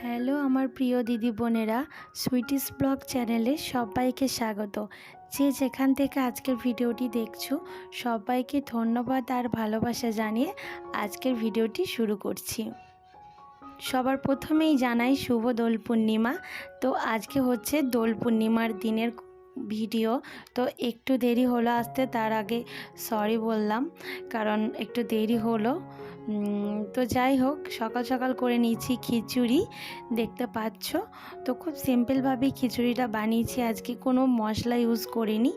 Hello আমার প্রিয় দিদি বোনেরা, সুইটিস ব্লগ চ্যানেলে সবাইকে স্বাগত। যে যেখান থেকে আজকের ভিডিওটি দেখছো সবাইকে ধন্যবাদ আর ভালোবাসা জানিয়ে আজকের ভিডিওটি শুরু করছি। সবার প্রথমেই জানাই শুভ দোল পূর্ণিমা। তো আজকে হচ্ছে দোল পূর্ণিমার দিনের ভিডিও। তো একটু দেরি হলো আসতে, তার আগে সরি বললাম কারণ একটু দেরি হলো। তো যাই হোক, সকাল সকাল করে নিয়েছি খিচুড়ি, দেখতে পাচ্ছ। তো খুব সিম্পলভাবেই খিচুড়িটা বানিয়েছি, আজকে কোনো মশলা ইউজ করিনি।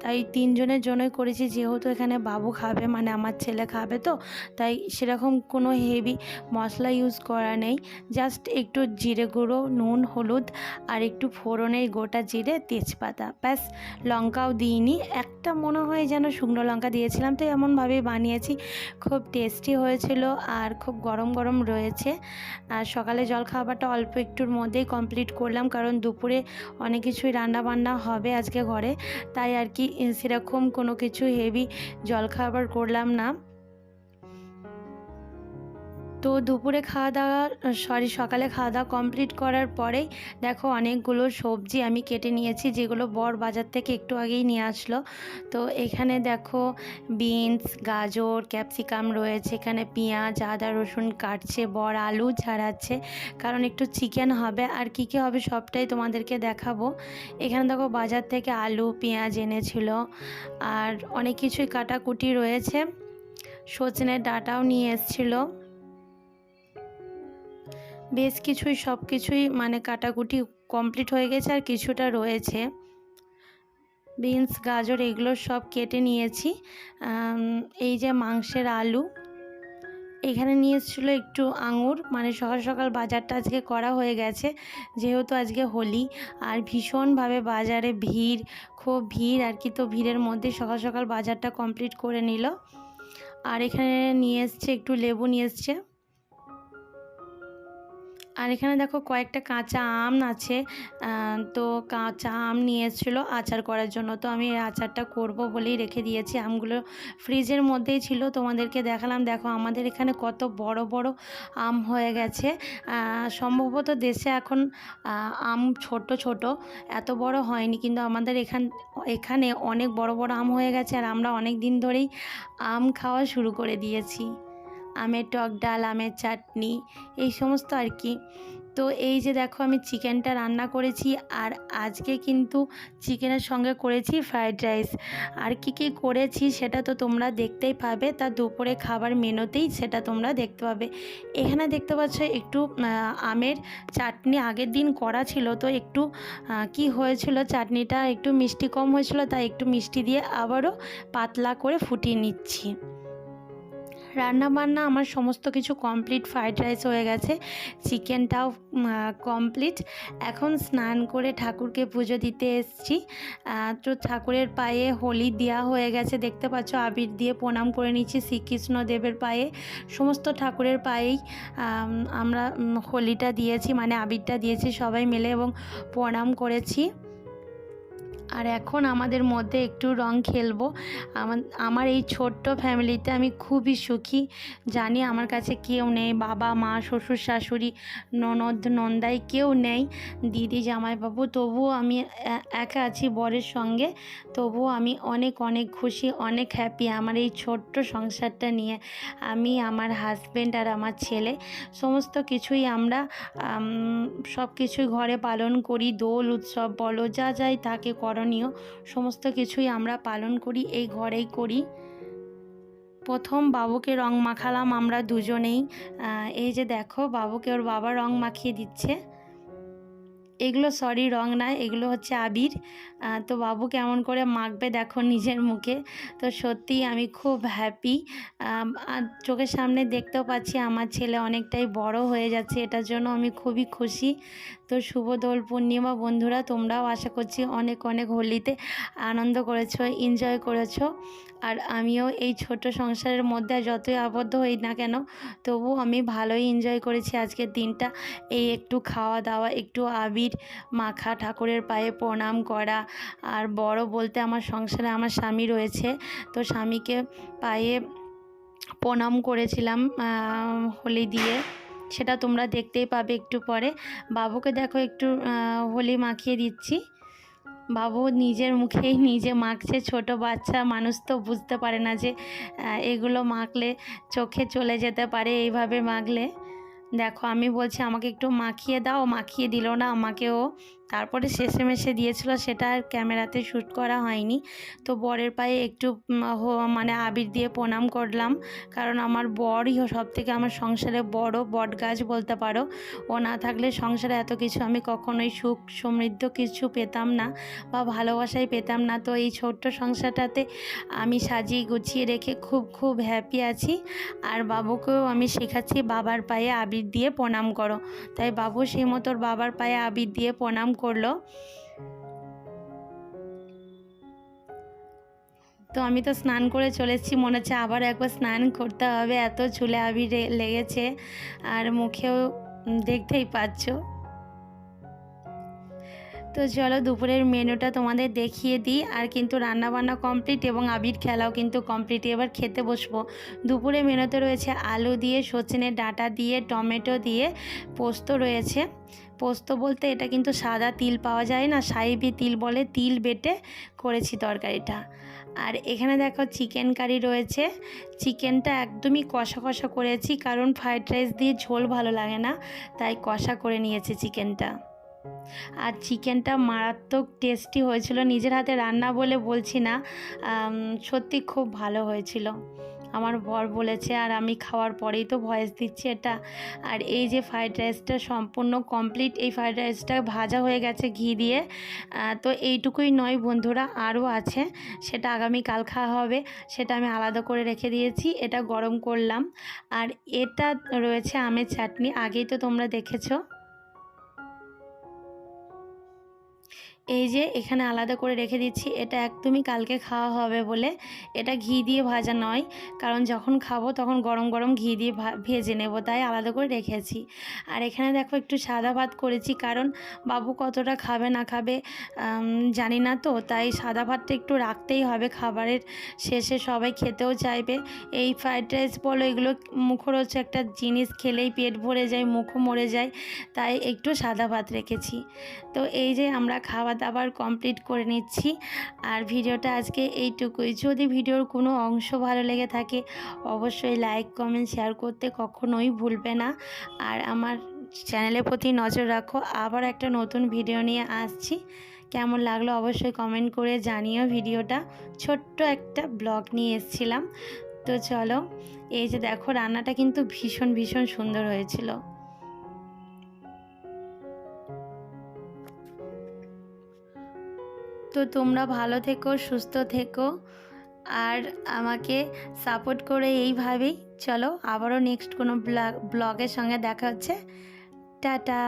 তাই তিনজনের জন্যই করেছি, যেহেতু এখানে বাবু খাবে, মানে আমার ছেলে খাবে, তো তাই সেরকম কোনো হেভি মশলা ইউজ করা নেই। জাস্ট একটু জিরে গুঁড়ো, নুন, হলুদ আর একটু ফোড়নের গোটা জিরে, তেজপাতা, ব্যাস। লঙ্কাও দিইনি, একটা মনে হয় যেন শুকনো লঙ্কা দিয়েছিলাম। তো এমনভাবেই বানিয়েছি, খুব টেস্টি হয়েছিল আর খুব গরম গরম রয়েছে। আর সকালে জলখাবারটা অল্প একটুর মধ্যেই কমপ্লিট করলাম, কারণ দুপুরে অনেক কিছুই রান্না বান্না হবে আজকে ঘরে, তাই আর কি সেরকম কোনো কিছু হেভি জলখাবার করলাম না। তো দুপুরে সকালে খাওয়া দাওয়া কমপ্লিট করার পরেই দেখো অনেকগুলো সবজি আমি কেটে নিয়েছি, যেগুলো বর বাজার থেকে একটু আগেই নিয়ে আসলো। তো এখানে দেখো বিনস, গাজর, ক্যাপসিকাম রয়েছে, এখানে পেঁয়াজ, আদা, রসুন কাটছে বর, আলু ছাড়াচ্ছে, কারণ একটু চিকেন হবে। আর কী কী হবে সবটাই তোমাদেরকে দেখাবো। এখানে দেখো বাজার থেকে আলু, পেঁয়াজ এনেছিল, আর অনেক কিছুই কাটাকুটি রয়েছে। সজনের ডাঁটাও নিয়ে এসেছিলো, বেশ কিছুই, সব কিছুই মানে কাটাকুটি কমপ্লিট হয়ে গেছে, আর কিছুটা রয়েছে। বিনস, গাজর এগুলো সব কেটে নিয়েছি। এই যে মাংসের আলু, এখানে নিয়ে এসেছিলো একটু আঙুর, মানে সকাল সকাল বাজারটা আজকে করা হয়ে গেছে, যেহেতু আজকে হোলি। আর ভীষণভাবে বাজারে ভিড়, খুব ভিড় আর কি। তো ভিড়ের মধ্যে সকাল সকাল বাজারটা কমপ্লিট করে নিল। আর এখানে নিয়ে এসছে একটু লেবু নিয়ে এসছে। আর এখানে দেখো কয়েকটা কাঁচা আম আছে, তো কাঁচা আম নিয়ে এসেছিলো আচার করার জন্য। তো আমি এই আচারটা করব বলেই রেখে দিয়েছি। আমগুলো ফ্রিজের মধ্যেই ছিল, তোমাদেরকে দেখালাম। দেখো আমাদের এখানে কত বড় বড় আম হয়ে গেছে। সম্ভবত দেশে এখন আম ছোট ছোট, এত বড় হয়নি, কিন্তু আমাদের এখানে অনেক বড় বড় আম হয়ে গেছে। আর আমরা অনেক দিন ধরেই আম খাওয়া শুরু করে দিয়েছি। আমের টক ডাল, আমের চাটনি, এই সমস্ত আর কি। তো এই যে দেখো আমি চিকেনটা রান্না করেছি, আর আজকে কিন্তু চিকেনের সঙ্গে করেছি ফ্রায়েড রাইস। আর কি কি করেছি সেটা তো তোমরা দেখতেই পাবে, তার দুপুরে খাবার মেনুতেই সেটা তোমরা দেখতে পাবে। এখানে দেখতে পাচ্ছ একটু আমের চাটনি আগের দিন করা ছিল, তো একটু কি হয়েছিল, চাটনিটা একটু মিষ্টি কম হয়েছিল, তাই একটু মিষ্টি দিয়ে আবারও পাতলা করে ফুটিয়ে নিচ্ছি। রান্না বান্না আমার সমস্ত কিছু কমপ্লিট, ফ্রাইড রাইস হয়ে গেছে, চিকেনটাও কমপ্লিট। এখন স্নান করে ঠাকুরকে পুজো দিতে এসেছি। তো ঠাকুরের পায়ে হোলি দেওয়া হয়ে গেছে, দেখতে পাচ্ছ আবির দিয়ে প্রণাম করে নিচ্ছি শ্রীকৃষ্ণ দেবের পায়ে। সমস্ত ঠাকুরের পায়েই আমরা হোলিটা দিয়েছি, মানে আবিরটা দিয়েছি সবাই মিলে, এবং প্রণাম করেছি। আর এখন আমাদের মধ্যে একটু রং খেলবো। আমার এই ছোট্ট ফ্যামিলিতে আমি খুবই সুখী। জানি আমার কাছে কেউ নেই, বাবা, মা, শ্বশুর, শাশুড়ি, ননদ, নন্দাই কেউ নেই, দিদি, জামাইবাবু, তবুও আমি একা আছি বরের সঙ্গে। তবুও আমি অনেক অনেক খুশি, অনেক হ্যাপি আমার এই ছোট্ট সংসারটা নিয়ে। আমি, আমার হাজব্যান্ড আর আমার ছেলে সমস্ত কিছুই আমরা সব কিছুই ঘরে পালন করি। দোল উৎসব বলো, যা যাই থাকে করণীয়, সমস্ত কিছুই আমরা পালন করি, এই ঘরেই করি। প্রথম বাবুকে রং মাখালাম আমরা দুজনেই। এই যে দেখো বাবুকে ওর বাবা রং মাখিয়ে দিচ্ছে। এগুলো রং না, এগুলো হচ্ছে আবির। তো বাবু কেমন করে মাখবে দেখো নিজের মুখে। তো সত্যিই আমি খুব হ্যাপি। আর চোখের সামনে দেখতেও পাচ্ছি আমার ছেলে অনেকটাই বড় হয়ে যাচ্ছে, এটার জন্য আমি খুবই খুশি। তো শুভ দোল পূর্ণিমা বন্ধুরা, তোমরাও আশা করছি অনেক অনেক হোলিতে আনন্দ করেছো, এনজয় করেছো। আর আমিও এই ছোট সংসারের মধ্যে যতই আবদ্ধ হই না কেন, তবু আমি ভালোই এনজয় করেছি আজকের দিনটা। এই একটু খাওয়া দাওয়া, একটু আবির মাখা, ঠাকুরের পায়ে প্রণাম করা। আর বড় বলতে আমার সংসারে আমার স্বামী রয়েছে, তো স্বামীকে পায়ে প্রণাম করেছিলাম হোলি দিয়ে। সেটা তোমরা দেখতেই পাবে একটু পরে। বাবুকে দেখো একটু হোলি মাখিয়ে দিচ্ছি। বাবু নিজের মুখেই নিজে মাখছে। ছোট বাচ্চা মানুষ তো বুঝতে পারে না যে এগুলো মাখলে চোখে চলে যেতে পারে এইভাবে মাখলে। দেখো আমি বলছি আমাকে একটু মাখিয়ে দাও, মাখিয়ে দিল না আমাকেও। তারপরে শেষে দিয়েছিল, সেটা আর ক্যামেরাতে শ্যুট করা হয়নি। তো বরের পায়ে একটু মানে আবির দিয়ে প্রণাম করলাম, কারণ আমার বরই সবথেকে আমার সংসারে বড় বটগাছ বলতে পারো। ও না থাকলে সংসারে এত কিছু আমি কখনোই সুখ সমৃদ্ধ কিছু পেতাম না বা ভালোবাসাই পেতাম না। তো এই ছোট্ট সংসারটাতে আমি সাজিয়ে গুছিয়ে রেখে খুব খুব হ্যাপি আছি। আর বাবুকেও আমি শেখাচ্ছি বাবার পায়ে আবির দিয়ে প্রণাম করো। তাই বাবু সেই মতো বাবার পায়ে আবির দিয়ে প্রণাম করলো। তো আমি তো স্নান করে চলে এসেছি, মনে হচ্ছে আবার একবার স্নান করতে হবে, এত চুলে আবির লেগেছে আর মুখেও দেখতেই পাচ্ছ। তো চলো দুপুরের মেনুটা তোমাদের দেখিয়ে দিই। আর কিন্তু রান্নাবান্না কমপ্লিট এবং আবির খেলাও কিন্তু কমপ্লিট। এবার খেতে বসবো। দুপুরে মেনুতে রয়েছে আলু দিয়ে, সজনের ডাঁটা দিয়ে, টমেটো দিয়ে পোস্ত রয়েছে। পোস্ত বলতে এটা কিন্তু সাদা তিল পাওয়া যায় না, সাহেবি তিল বলে, তিল বেটে করেছি তরকারিটা। আর এখানে দেখো চিকেন কারি রয়েছে। চিকেনটা একদমই কষা কষা করেছি, কারণ ফ্রাইড রাইস দিয়ে ঝোল ভালো লাগে না, তাই কষা করে নিয়েছি চিকেনটা। আর চিকেনটা মারাত্মক টেস্টি হয়েছিল, নিজের হাতে রান্না বলে বলছি না, সত্যি খুব ভালো হয়েছিল। আমার বর বলেছে, আর আমি খাওয়ার পরেই তো ভয়েস দিচ্ছি এটা। আর এই যে ফ্রাইড রাইসটা সম্পূর্ণ কমপ্লিট। এই ফ্রাইড রাইসটা ভাজা হয়ে গেছে ঘি দিয়ে। তো এইটুকুই নয় বন্ধুরা, আরও আছে, সেটা আগামীকাল খাওয়া হবে, সেটা আমি আলাদা করে রেখে দিয়েছি। এটা গরম করলাম। আর এটা রয়েছে আমের চাটনি, আগেই তো তোমরা দেখেছো। এই যে এখানে আলাদা করে রেখে দিচ্ছি, এটা একদমই কালকে খাওয়া হবে বলে। এটা ঘি দিয়ে ভাজা নয়, কারণ যখন খাবো তখন গরম গরম ঘি দিয়ে ভেজে নেব, তাই আলাদা করে রেখেছি। আর এখানে দেখো একটু সাদা ভাত করেছি, কারণ বাবু কতটা খাবে না খাবে জানি না, তো তাই সাদা ভাতটা একটু রাখতেই হবে, খাবারের শেষে সবাই খেতেও চাইবে। এই ফ্রাইড রাইস বলো, এগুলো মুখরোচ একটা জিনিস, খেলেই পেট ভরে যায়, মুখও মরে যায়, তাই একটু সাদা ভাত রেখেছি। তো এই যে আমরা খাওয়া দাবার কমপ্লিট করে নিচ্ছি। আর ভিডিওটা আজকে এইটুকুই। যদি ভিডিওর কোনো অংশ ভালো লেগে থাকে অবশ্যই লাইক কমেন্ট শেয়ার করতে কখনোই ভুলবে না। আর আমার চ্যানেলের প্রতি নজর রাখো। আবার একটা নতুন ভিডিও নিয়ে আসছি। কেমন লাগলো অবশ্যই কমেন্ট করে জানিও। ভিডিওটা ছোট্ট একটা ব্লগ নিয়ে এসেছিলাম। তো চলো, এই যে দেখো রান্নাটা কিন্তু ভীষণ ভীষণ সুন্দর হয়েছিল। তো তোমরা ভালো থেকো, সুস্থ থেকো, আর আমাকে সাপোর্ট করে এইভাবেই চলো। আবারও নেক্সট কোনো ব্লগের সঙ্গে দেখা হচ্ছে। টাটা।